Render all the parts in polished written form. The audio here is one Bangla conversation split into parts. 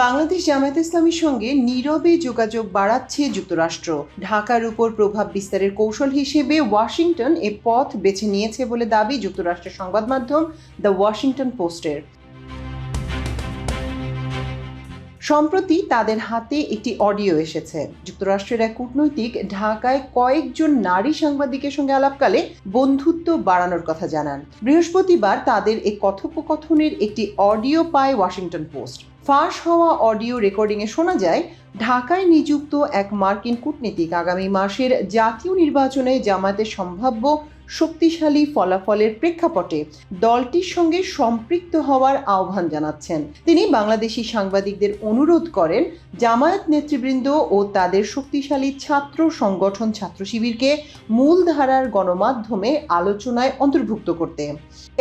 বাংলাদেশ জামায়াতে ইসলামীর সঙ্গে নীরবে যোগাযোগ বাড়াচ্ছে যুক্তরাষ্ট্র। ঢাকার উপর প্রভাব বিস্তারের কৌশল হিসেবে ওয়াশিংটন এ পথ বেছে নিয়েছে বলে দাবি যুক্তরাষ্ট্রের সংবাদ মাধ্যম দ্য ওয়াশিংটন পোস্টের। সম্প্রতি তাদের হাতে একটি অডিও এসেছে। যুক্তরাষ্ট্রের এক কূটনৈতিক ঢাকায় কয়েকজন নারী সাংবাদিকের সঙ্গে আলাপকালে বন্ধুত্ব বাড়ানোর কথা জানান। বৃহস্পতিবার তাদের এই কথোপকথনের একটি অডিও পায় ওয়াশিংটন পোস্ট। ফাঁস হওয়া অডিও রেকর্ডিংয়ে শোনা যায়, ঢাকায় নিযুক্ত এক মার্কিন কূটনীতিক আগামী মাসের জাতীয় নির্বাচনে জামায়াতের সম্ভাব্য শক্তিশালী ফলাফলের প্রেক্ষাপটে দলটির সঙ্গে সম্পৃক্ত হওয়ার আহ্বান জানাচ্ছেন। তিনি বাংলাদেশি সাংবাদিকদের অনুরোধ করেন জামায়াত নেতৃবৃন্দ ও তাদের শক্তিশালী ছাত্র সংগঠন ছাত্র শিবিরকে মূলধারার গণমাধ্যমে আলোচনায় অন্তর্ভুক্ত করতে।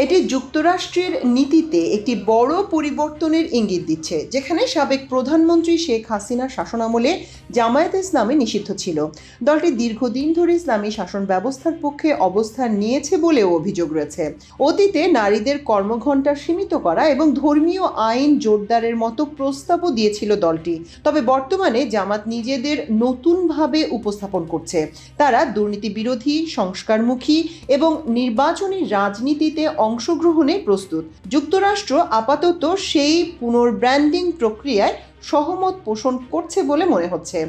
এটি যুক্তরাষ্ট্রের নীতিতে একটি বড় পরিবর্তনের ইঙ্গিত দিচ্ছে, যেখানে সাবেক প্রধানমন্ত্রী শেখ হাসিনার শাসনামলে জামায়াতে ইসলামী নিষিদ্ধ ছিল। দলটি দীর্ঘদিন ধরে ইসলামী শাসন ব্যবস্থার পক্ষে অবস্থান নিয়েছে বলেও অভিযোগ রয়েছে। অতীতে নারীদের কর্মঘণ্টা সীমিত করা এবং ধর্মীয় আইন জোরদারের মতো প্রস্তাবও দিয়েছিল দলটি। তবে বর্তমানে জামাত নিজেদের নতুনভাবে উপস্থাপন করছে। তারা দুর্নীতি বিরোধী, সংস্কারমুখী এবং নির্বাচনী রাজনীতিতে অংশগ্রহণে প্রস্তুত। যুক্তরাষ্ট্র আপাতত সেই পুনর্ব্র্যান্ডিং প্রক্রিয়ায় সহমত পোষণ করছে বলে মনে হচ্ছে।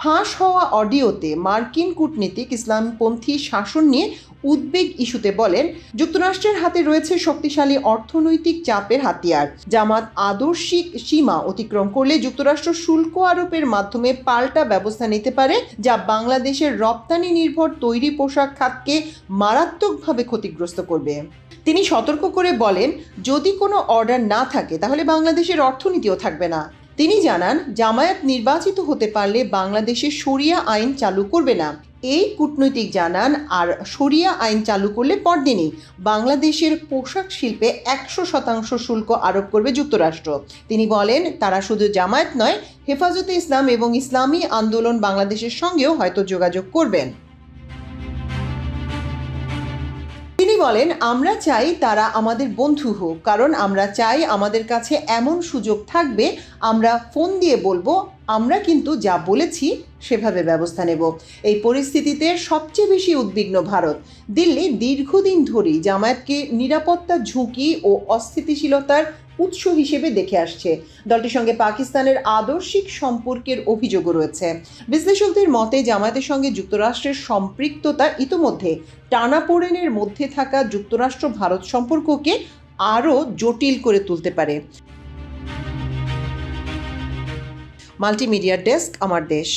ফাঁস হওয়া অডিওতে মার্কিন কূটনীতিক ইসলামপন্থী শাসন নিয়ে উদ্বেগ ইস্যুতে বলেন, যুক্তরাষ্ট্রের হাতে রয়েছে শক্তিশালী অর্থনৈতিক চাপের হাতিয়ার। জামাত আদর্শিক সীমা অতিক্রম করলে যুক্তরাষ্ট্র শুল্ক আরোপের মাধ্যমে পাল্টা ব্যবস্থা নিতে পারে, যা বাংলাদেশের রপ্তানি নির্ভর তৈরি পোশাক খাতকে মারাত্মকভাবে ক্ষতিগ্রস্ত করবে। তিনি সতর্ক করে বলেন, যদি কোনো অর্ডার না থাকে তাহলে বাংলাদেশের অর্থনীতিও থাকবে না। তিনি জানান, জামায়াত নির্বাচিত হতে পারলে বাংলাদেশে শরিয়া আইন চালু করবে না। এই কূটনৈতিক জানান, আর শরিয়া আইন চালু করলে পরদিনই বাংলাদেশের পোশাক শিল্পে 100% শুল্ক আরোপ করবে যুক্তরাষ্ট্র। তিনি বলেন, তারা শুধু জামায়াত নয়, হেফাজতে ইসলাম এবং ইসলামী আন্দোলন বাংলাদেশের সঙ্গেও হয়তো যোগাযোগ করবেন। তিনি বলেন, আমরা চাই তারা আমাদের বন্ধু হোক, কারণ আমরা চাই আমাদের কাছে এমন সুযোগ থাকবে আমরা ফোন দিয়ে বলবো, আমরা কিন্তু যা বলেছি সেভাবে ব্যবস্থা নেব। এই পরিস্থিতিতে সবচেয়ে বেশি উদ্বিগ্ন ভারত। দিল্লি দীর্ঘদিন ধরেই জামায়াতকে নিরাপত্তা ঝুঁকি ও অস্থিতিশীলতার উৎস হিসেবে দেখে আসছে। দলটির সঙ্গে পাকিস্তানের আদর্শিক সম্পর্কের অভিযোগও রয়েছে। বিশ্লেষকদের মতে জামায়াতের সঙ্গে যুক্তরাষ্ট্রের সম্পৃক্ততা ইতোমধ্যে টানাপোড়েনের মধ্যে থাকা যুক্তরাষ্ট্র ভারত সম্পর্ককে আরও জটিল করে তুলতে পারে। মাল্টিমিডিয়া ডেস্ক, আমার দেশ।